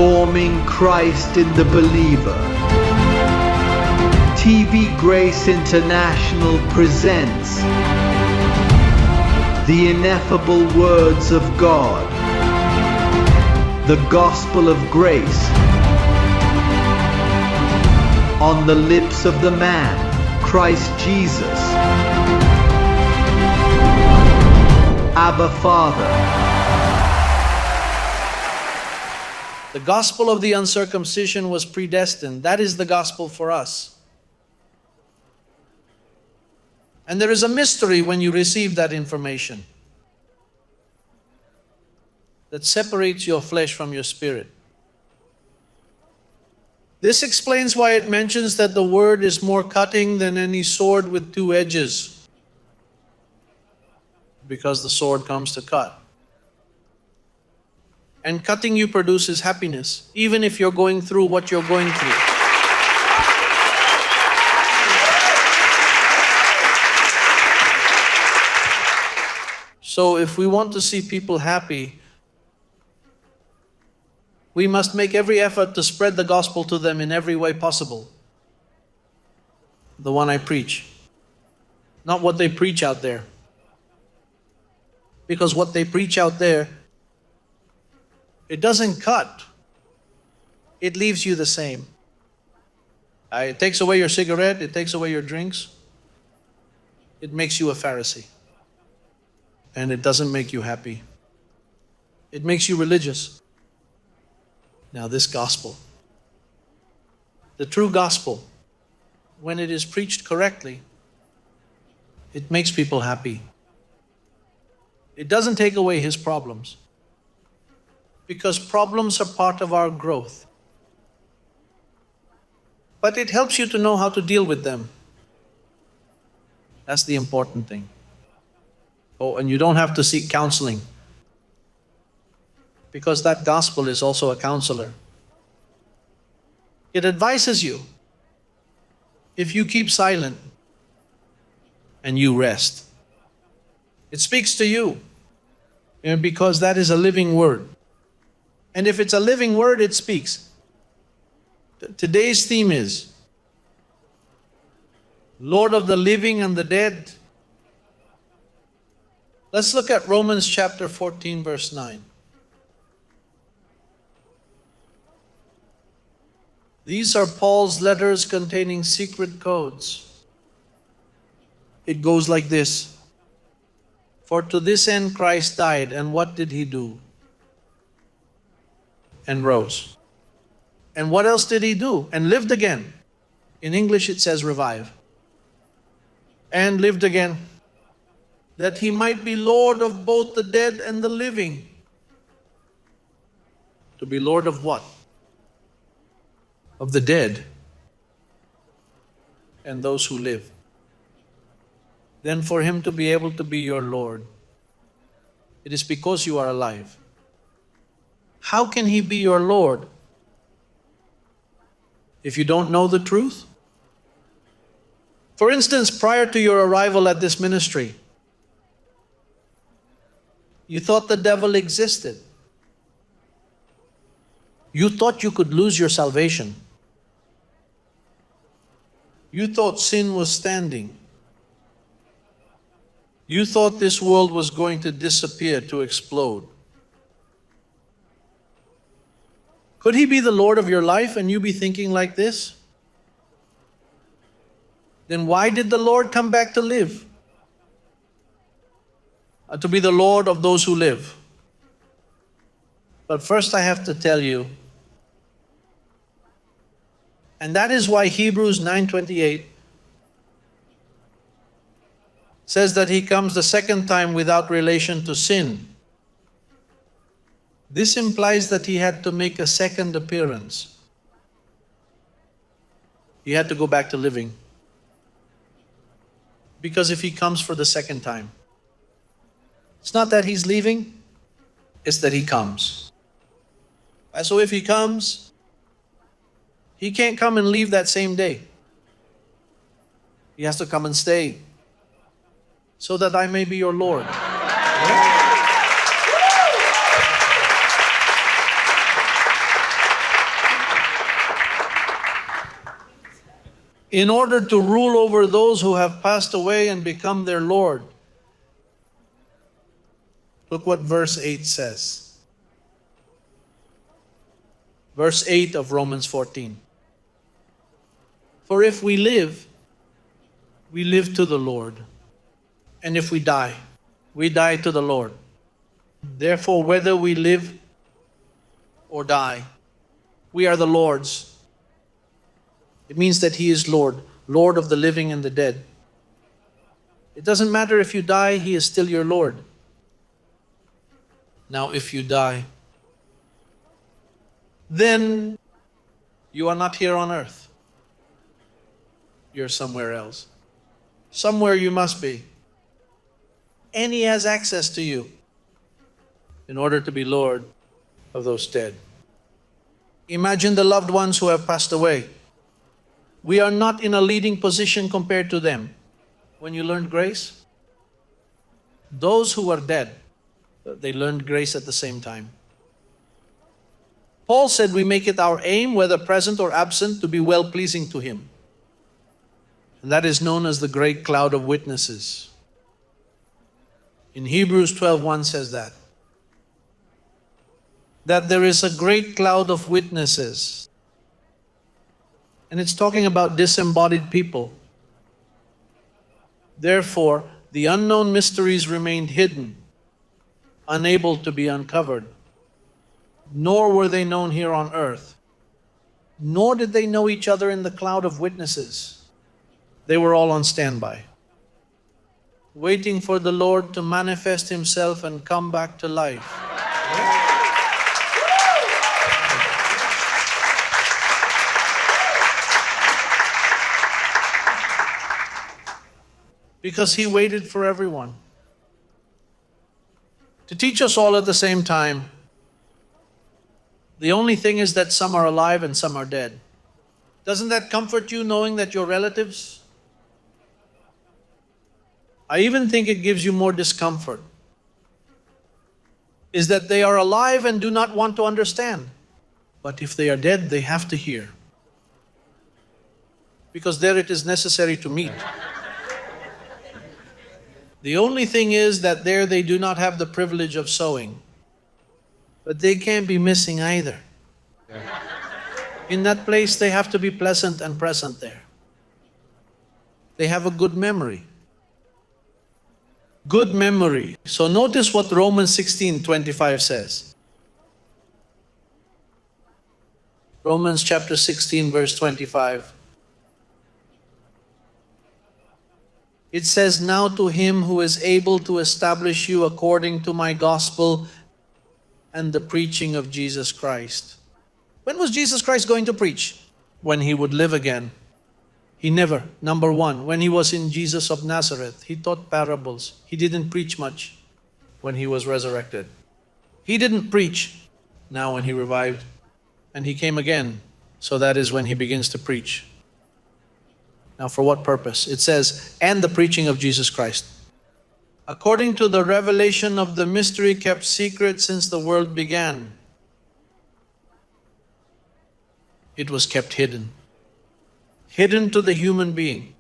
forming Christ in the believer. TvGrace International presents the ineffable words of God, the gospel of grace, on the lips of the man, Christ Jesus. Abba, Father. The gospel of the uncircumcision was predestined. That is the gospel for us. And there is a mystery when you receive that information that separates your flesh from your spirit. This explains why it mentions that the word is more cutting than any sword with two edges, because the sword comes to cut. And cutting you produces happiness, even if you're going through what you're going through. So if we want to see people happy, we must make every effort to spread the gospel to them in every way possible. The one I preach. Not what they preach out there. Because what they preach out there, it doesn't cut. It leaves you the same. It takes away your cigarette, it takes away your drinks. It makes you a Pharisee. And it doesn't make you happy. It makes you religious. Now this gospel, the true gospel, when it is preached correctly, it makes people happy. It doesn't take away his problems, because problems are part of our growth. But it helps you to know how to deal with them. That's the important thing. Oh, and you don't have to seek counseling, because that gospel is also a counselor. It advises you if you keep silent and you rest. It speaks to you, because that is a living word. And if it's a living word, it speaks. Today's theme is Lord of the living and the dead. Let's look at Romans chapter 14, verse 9. These are Paul's letters containing secret codes. It goes like this. For to this end Christ died, and what did he do? And rose. And what else did he do? And lived again. In English it says revive. And lived again, that he might be Lord of both the dead and the living. To be Lord of what? Of the dead and those who live. Then for him to be able to be your Lord, it is because you are alive. How can he be your Lord if you don't know the truth? For instance, prior to your arrival at this ministry, you thought the devil existed. You thought you could lose your salvation. You thought sin was standing. You thought this world was going to disappear, to explode. Could he be the Lord of your life and you be thinking like this? Then why did the Lord come back to live? To be the Lord of those who live. But first I have to tell you, and that is why Hebrews 9:28 says that he comes the second time without relation to sin. This implies that he had to make a second appearance. He had to go back to living. Because if he comes for the second time, it's not that he's leaving, it's that he comes. And so if he comes, he can't come and leave that same day. He has to come and stay, so that I may be your Lord. in order to rule over those who have passed away and become their Lord. Look what verse 8 says. Verse 8 of Romans 14. For if we live to the Lord. And if we die to the Lord. Therefore, whether we live or die, we are the Lord's. It means that He is Lord, Lord of the living and the dead. It doesn't matter if you die, He is still your Lord. Now, if you die, then you are not here on earth. You're somewhere else. Somewhere you must be. And He has access to you in order to be Lord of those dead. Imagine the loved ones who have passed away. We are not in a leading position compared to them. When you learned grace, those who are dead, they learned grace at the same time. Paul said we make it our aim, whether present or absent, to be well-pleasing to Him. And that is known as the great cloud of witnesses. In Hebrews 12:1 says that there is a great cloud of witnesses. And it's talking about disembodied people. Therefore, the unknown mysteries remained hidden, unable to be uncovered. Nor were they known here on earth. Nor did they know each other in the cloud of witnesses. They were all on standby, waiting for the Lord to manifest Himself and come back to life. Because He waited for everyone. To teach us all at the same time. The only thing is that some are alive and some are dead. Doesn't that comfort you, knowing that your relatives? I even think it gives you more discomfort. Is that they are alive and do not want to understand. But if they are dead, they have to hear. Because there it is necessary to meet. The only thing is that there they do not have the privilege of sowing. But they can't be missing either. In that place, they have to be pleasant and present there. They have a good memory. Good memory. So notice what Romans 16:25 says. Romans chapter 16, verse 25. It says, now to Him who is able to establish you according to my gospel and the preaching of Jesus Christ. When was Jesus Christ going to preach? When He would live again. He never. Number one, when He was in Jesus of Nazareth, He taught parables. He didn't preach much when He was resurrected. He didn't preach now when He revived. And He came again. So that is when He begins to preach. Now for what purpose? It says, and the preaching of Jesus Christ. According to the revelation of the mystery kept secret since the world began. It was kept hidden. Hidden to the human being.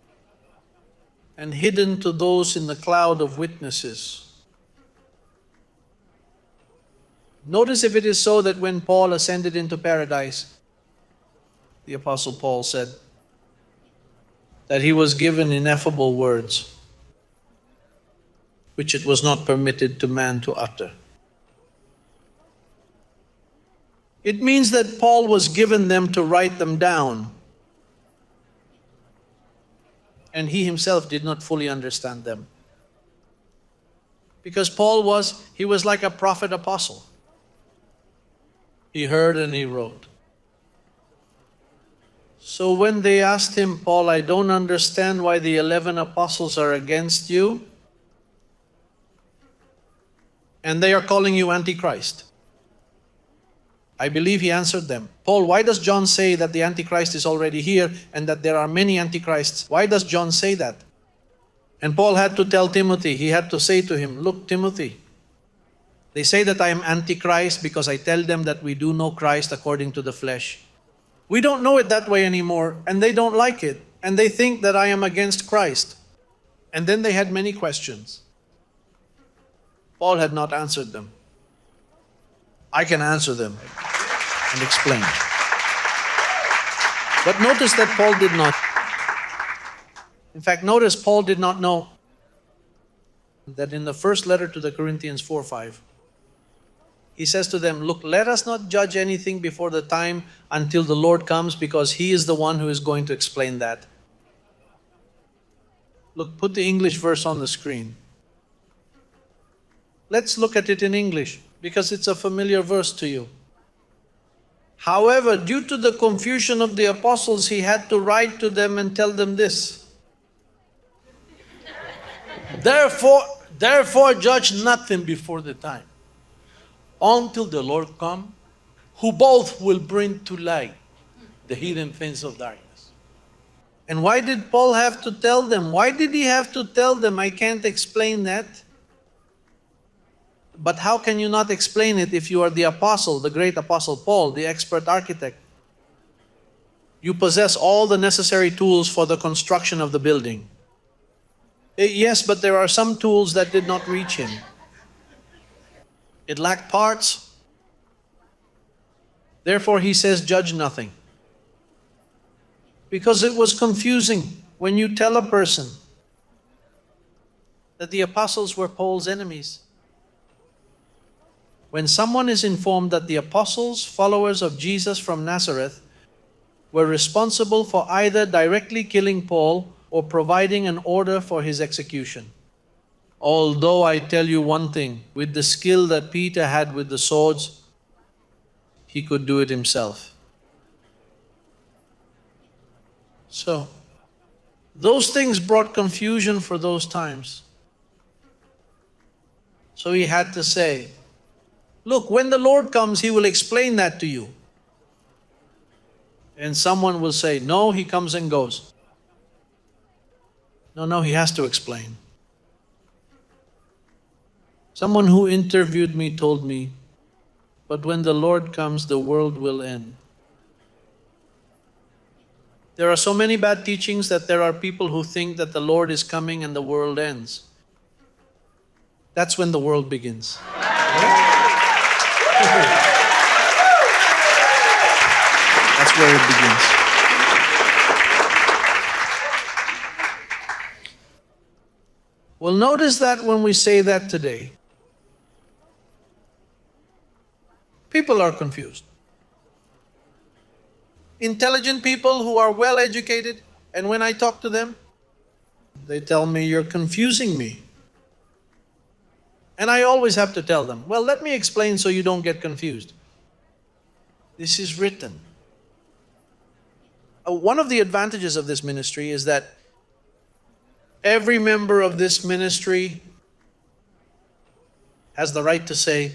And hidden to those in the cloud of witnesses. Notice if it is so that when Paul ascended into paradise, the Apostle Paul said, that he was given ineffable words, which it was not permitted to man to utter. It means that Paul was given them to write them down, and he himself did not fully understand them. Because Paul was like a prophet apostle. He heard and he wrote. So when they asked him, Paul, I don't understand why the 11 apostles are against you, and they are calling you Antichrist. I believe he answered them, Paul, why does John say that the Antichrist is already here and that there are many Antichrists? Why does John say that? And Paul had to tell Timothy, he had to say to him, look, Timothy, they say that I am Antichrist because I tell them that we do know Christ according to the flesh. We don't know it that way anymore, and they don't like it. and they think that I am against Christ. And then they had many questions. Paul had not answered them. I can answer them and explain. But notice that Paul did not. In fact, notice Paul did not know that in the first letter to the Corinthians 4:5, he says to them, look, let us not judge anything before the time until the Lord comes, because He is the one who is going to explain that. Look, put the English verse on the screen. Let's look at it in English, because it's a familiar verse to you. However, due to the confusion of the apostles, he had to write to them and tell them this. Therefore judge nothing before the time, until the Lord come, who both will bring to light the hidden things of darkness. And why did Paul have to tell them? Why did he have to tell them? I can't explain that. But how can you not explain it if you are the apostle, the great apostle Paul, the expert architect? You possess all the necessary tools for the construction of the building. Yes, but there are some tools that did not reach him. It lacked parts. Therefore, he says, judge nothing. Because it was confusing when you tell a person that the apostles were Paul's enemies. When someone is informed that the apostles, followers of Jesus from Nazareth, were responsible for either directly killing Paul or providing an order for his execution. Although I tell you one thing, with the skill that Peter had with the swords, he could do it himself. So, those things brought confusion for those times. So he had to say, look, when the Lord comes, He will explain that to you. And someone will say, no, He comes and goes. No, He has to explain. Someone who interviewed me told me, but when the Lord comes, the world will end. There are so many bad teachings that there are people who think that the Lord is coming and the world ends. That's when the world begins. That's where it begins. Well, notice that when we say that today, people are confused. Intelligent people who are well educated, and when I talk to them, they tell me, you're confusing me. And I always have to tell them, well, let me explain so you don't get confused. This is written. One of the advantages of this ministry is that every member of this ministry has the right to say,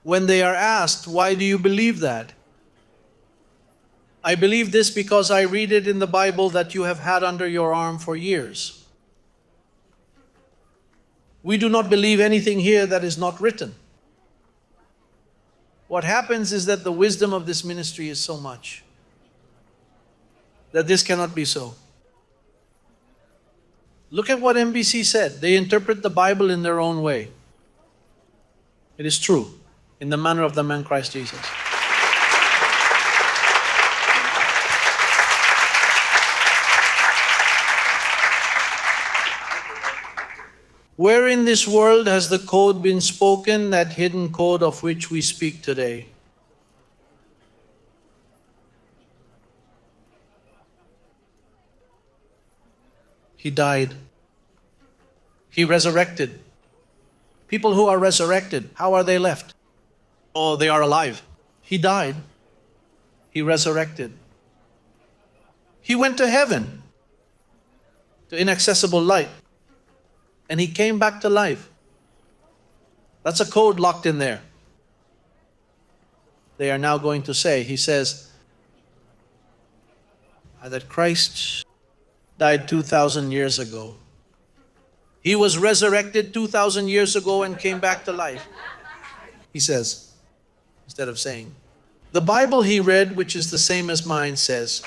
when they are asked, why do you believe that? I believe this because I read it in the Bible that you have had under your arm for years. We do not believe anything here that is not written. What happens is that the wisdom of this ministry is so much that this cannot be so. Look at what MBC said. They interpret the Bible in their own way. It is true, in the manner of the man Christ Jesus. Where in this world has the code been spoken, that hidden code of which we speak today? He died. He resurrected. People who are resurrected, how are they left? Oh, they are alive. He died. He resurrected. He went to heaven, to inaccessible light. And He came back to life. That's a code locked in there. They are now going to say, He says, that Christ died 2,000 years ago. He was resurrected 2,000 years ago and came back to life. He says, instead of saying. The Bible he read, which is the same as mine, says,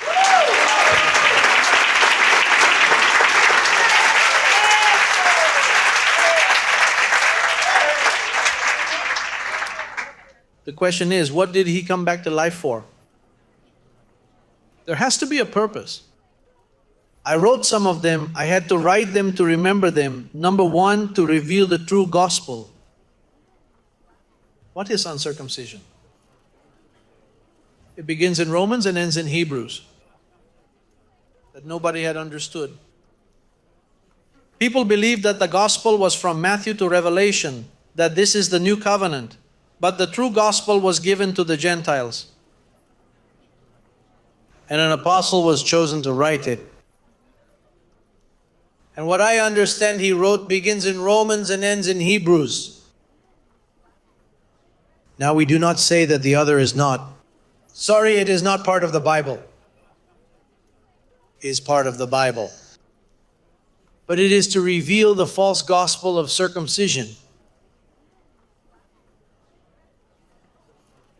The question is, what did he come back to life for? There has to be a purpose. I wrote some of them. I had to write them to remember them. Number one, to reveal the true gospel. What is uncircumcision? It begins in Romans and ends in Hebrews. That nobody had understood. People believed that the gospel was from Matthew to Revelation, that this is the new covenant. But the true gospel was given to the Gentiles. And an apostle was chosen to write it. And what I understand he wrote begins in Romans and ends in Hebrews. Now we do not say that the other is not. Sorry, it is not part of the Bible. It is part of the Bible. But it is to reveal the false gospel of circumcision.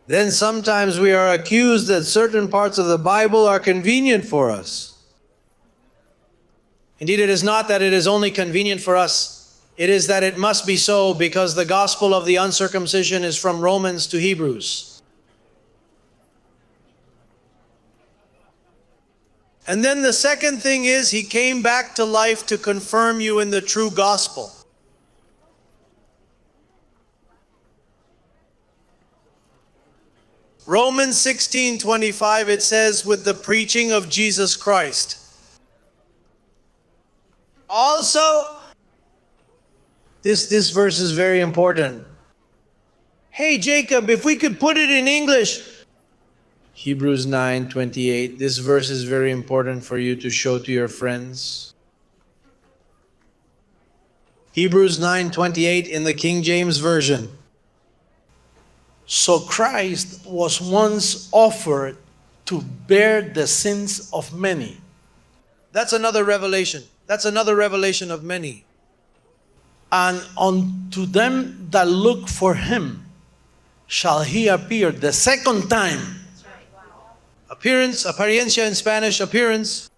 Then sometimes we are accused that certain parts of the Bible are convenient for us. Indeed, it is not that it is only convenient for us. It is that it must be so because the gospel of the uncircumcision is from Romans to Hebrews. And then the second thing is, he came back to life to confirm you in the true gospel. Romans 16:25, it says, with the preaching of Jesus Christ. Also, this verse is very important. Hey Jacob, if we could put it in English. Hebrews 9:28, this verse is very important for you to show to your friends. Hebrews 9:28 in the King James Version. So Christ was once offered to bear the sins of many. That's another revelation. That's another revelation of many. And unto them that look for him shall he appear the second time. Appearance, apariencia in Spanish, appearance.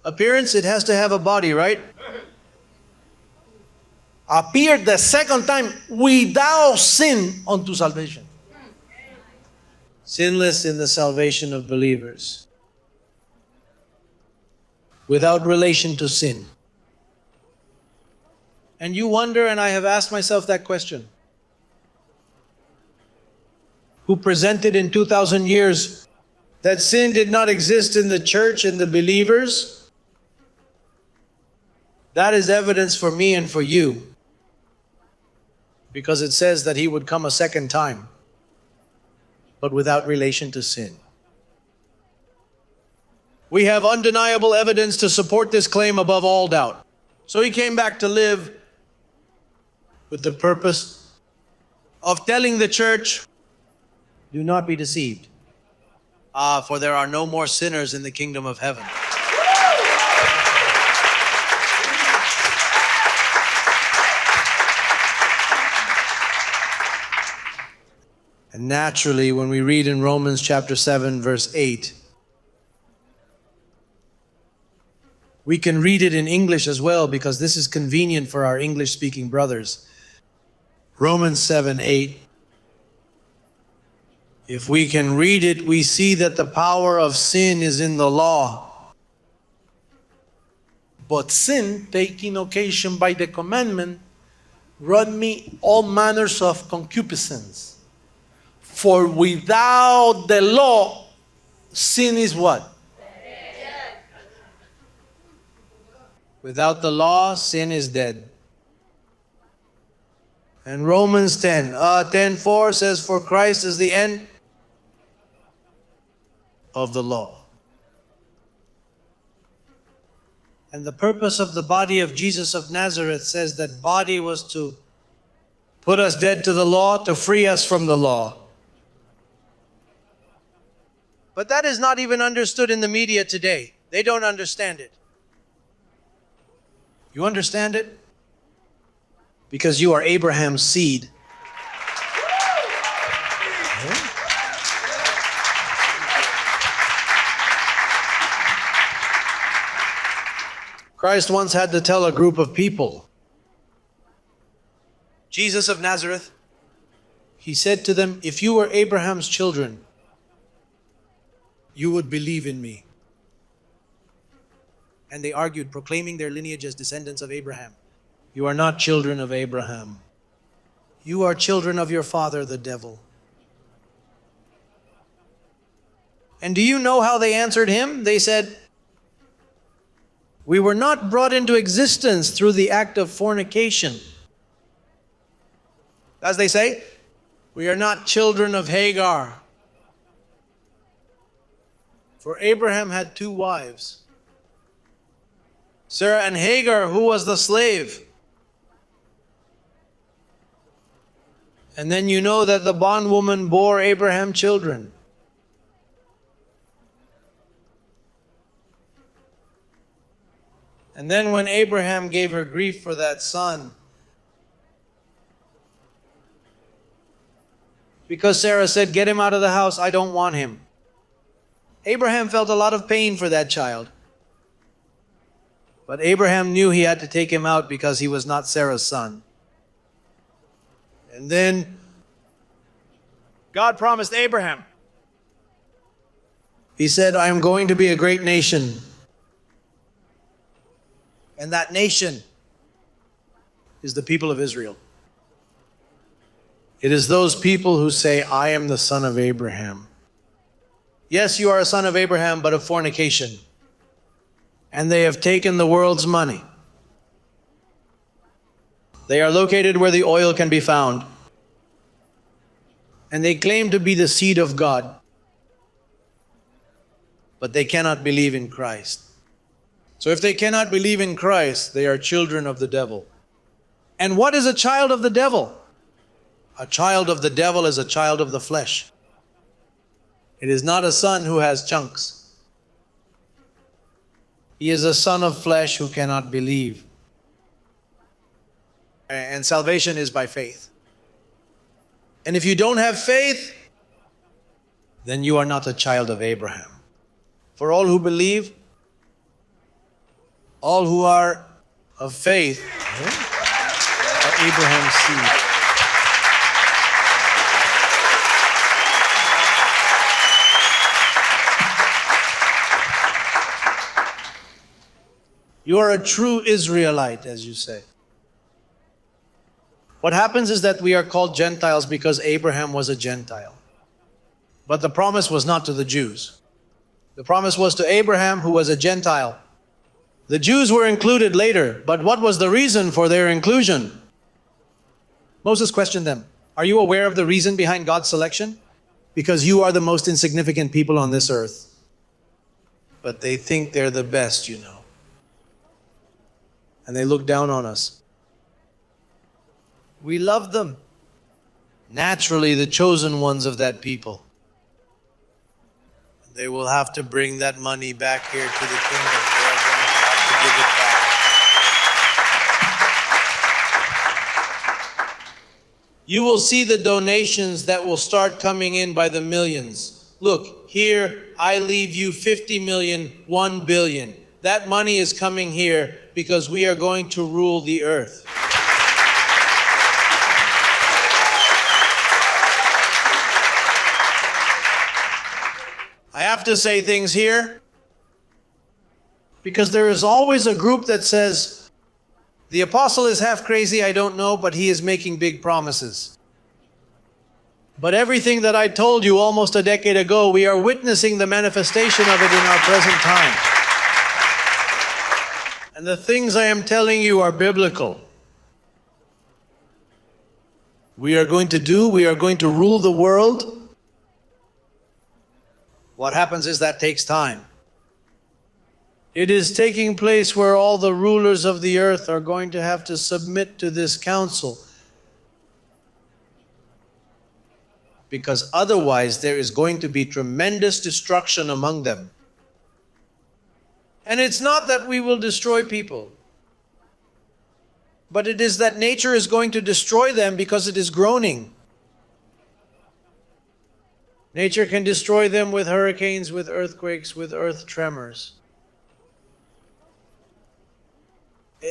Appearance, it has to have a body, right? Appeared the second time without sin unto salvation. Sinless in the salvation of believers. Without relation to sin. And you wonder, and I have asked myself that question. Who presented in 2,000 years that sin did not exist in the church and the believers? That is evidence for me and for you. Because it says that he would come a second time, but without relation to sin. We have undeniable evidence to support this claim above all doubt. So he came back to live with the purpose of telling the church, do not be deceived. For there are no more sinners in the kingdom of heaven. And naturally, when we read in Romans chapter 7, verse 8, we can read it in English as well because this is convenient for our English-speaking brothers. Romans 7:8. If we can read it, we see that the power of sin is in the law. But sin, taking occasion by the commandment, wrought me all manners of concupiscence. For without the law, sin is what? Without the law, sin is dead. And Romans 10:4 says, for Christ is the end of the law. And the purpose of the body of Jesus of Nazareth says that body was to put us dead to the law, to free us from the law. But that is not even understood in the media today. They don't understand it. You understand it? Because you are Abraham's seed. Christ once had to tell a group of people, Jesus of Nazareth, He said to them, if you were Abraham's children, you would believe in me. And they argued, proclaiming their lineage as descendants of Abraham. You are not children of Abraham. You are children of your father, the devil. And do you know how they answered him? They said, we were not brought into existence through the act of fornication. As they say, we are not children of Hagar. For Abraham had 2 wives, Sarah and Hagar, who was the slave. And then you know that the bondwoman bore Abraham children. And then when Abraham gave her grief for that son, because Sarah said, get him out of the house, I don't want him. Abraham felt a lot of pain for that child. But Abraham knew he had to take him out because he was not Sarah's son. And then God promised Abraham. He said, I am going to be a great nation. And that nation is the people of Israel. It is those people who say, I am the son of Abraham. Yes, you are a son of Abraham, but of fornication. And they have taken the world's money. They are located where the oil can be found. And they claim to be the seed of God. But they cannot believe in Christ. So if they cannot believe in Christ, they are children of the devil. And what is a child of the devil? A child of the devil is a child of the flesh. It is not a son who has chunks. He is a son of flesh who cannot believe. And salvation is by faith. And if you don't have faith, then you are not a child of Abraham. For all who believe, all who are of faith are Abraham's seed. You are a true Israelite, as you say. What happens is that we are called Gentiles because Abraham was a Gentile. But the promise was not to the Jews. The promise was to Abraham, who was a Gentile. The Jews were included later, but what was the reason for their inclusion? Moses questioned them. Are you aware of the reason behind God's selection? Because you are the most insignificant people on this earth. But they think they're the best, you know. And they look down on us. We love them. Naturally, the chosen ones of that people. They will have to bring that money back here to the kingdom. They are going to have to give it back. You will see the donations that will start coming in by the millions. Look, here I leave you 50 million, 1 billion. That money is coming here because we are going to rule the earth. I have to say things here because there is always a group that says, the apostle is half crazy, I don't know, but he is making big promises. But everything that I told you almost a decade ago, we are witnessing the manifestation of it in our present time. And the things I am telling you are biblical. We are going to rule the world. What happens is that takes time. It is taking place where all the rulers of the earth are going to have to submit to this council. Because otherwise there is going to be tremendous destruction among them. And it's not that we will destroy people, but it is that nature is going to destroy them because it is groaning. Nature can destroy them with hurricanes, with earthquakes, with earth tremors.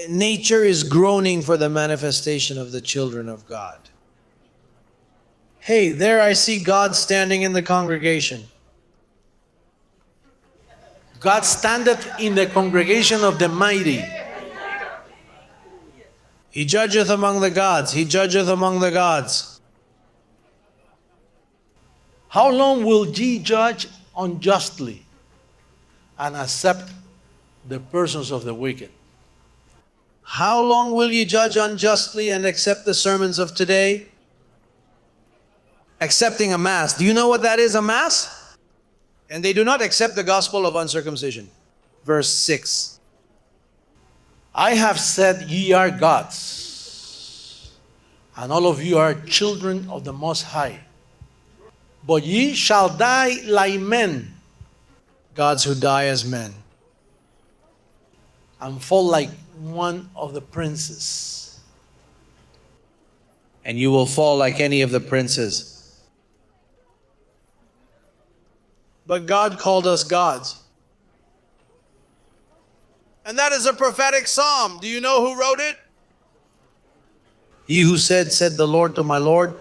Nature is groaning for the manifestation of the children of God. Hey, there I see God standing in the congregation. God standeth in the congregation of the mighty. He judgeth among the gods. He judgeth among the gods. How long will ye judge unjustly and accept the persons of the wicked? How long will ye judge unjustly and accept the sermons of today? Accepting a mass. Do you know what that is, a mass? And they do not accept the gospel of uncircumcision. Verse 6. I have said ye are gods, and all of you are children of the Most High. But ye shall die like men, gods who die as men, and fall like one of the princes. And you will fall like any of the princes. But God called us gods. And that is a prophetic psalm. Do you know who wrote it? He who said the Lord to my Lord.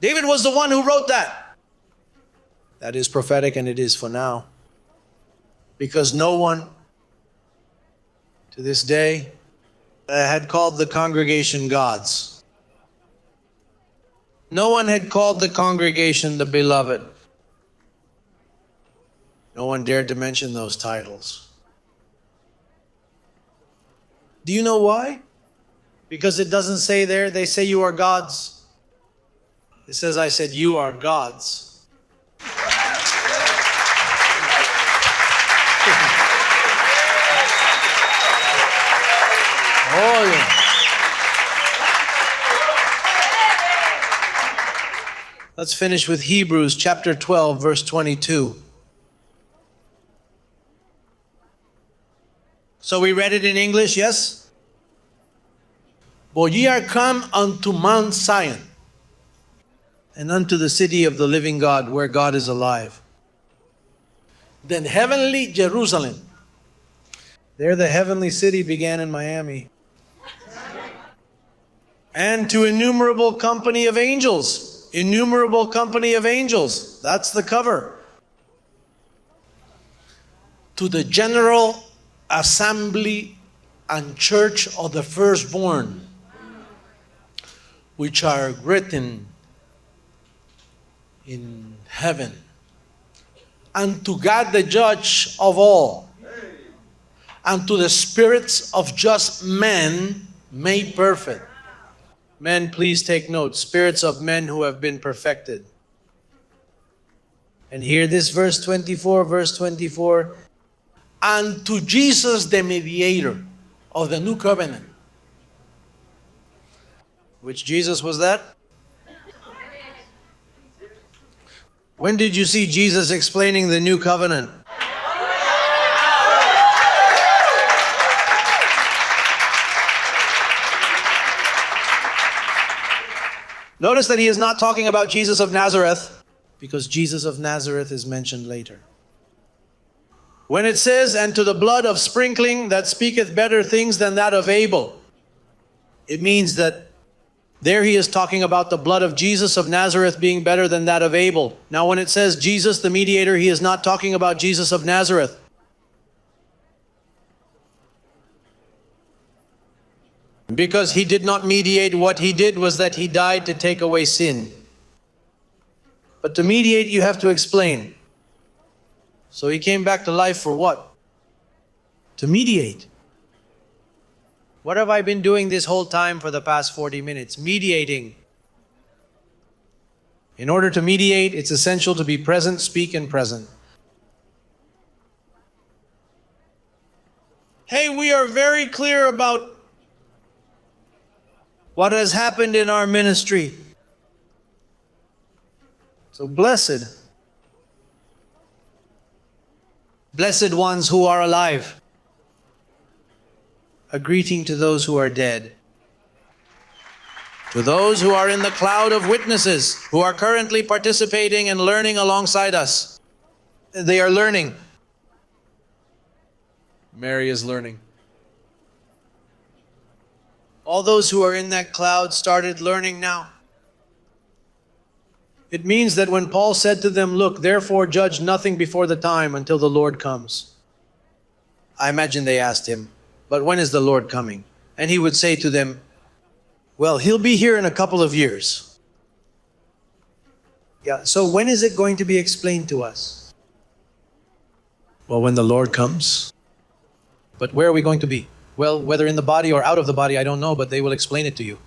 David was the one who wrote that. That is prophetic, and it is for now. Because no one to this day had called the congregation gods. No one had called the congregation the beloved. No one dared to mention those titles. Do you know why? Because it doesn't say there, they say you are gods. It says, I said, you are gods. Oh, yeah. Let's finish with Hebrews chapter 12, verse 22. So we read it in English, yes? But ye are come unto Mount Zion, and unto the city of the living God, where God is alive. Then heavenly Jerusalem. There the heavenly city began in Miami. And to innumerable company of angels. Innumerable company of angels. That's the cover. To the general assembly and church of the firstborn, which are written in heaven, and to God the judge of all, and to the spirits of just men made perfect. Men, please take note. Spirits of men who have been perfected. And hear this verse 24. And to Jesus the mediator of the new covenant. Which Jesus was that? When did you see Jesus explaining the new covenant? Notice that he is not talking about Jesus of Nazareth, because Jesus of Nazareth is mentioned later. When it says, and to the blood of sprinkling that speaketh better things than that of Abel, it means that there he is talking about the blood of Jesus of Nazareth being better than that of Abel. Now when it says Jesus the mediator, he is not talking about Jesus of Nazareth. Because he did not mediate, what he did was that he died to take away sin. But to mediate, you have to explain. So he came back to life for what? To mediate. What have I been doing this whole time for the past 40 minutes? Mediating. In order to mediate, it's essential to be present, speak, and present. Hey, we are very clear about what has happened in our ministry. So blessed ones who are alive. A greeting to those who are dead. To those who are in the cloud of witnesses, who are currently participating and learning alongside us. They are learning. Mary is learning. All those who are in that cloud started learning now. It means that when Paul said to them, look, therefore judge nothing before the time until the Lord comes. I imagine they asked him, but when is the Lord coming? And he would say to them, well, he'll be here in a couple of years. Yeah, so when is it going to be explained to us? Well, when the Lord comes. But where are we going to be? Well, whether in the body or out of the body, I don't know, but they will explain it to you.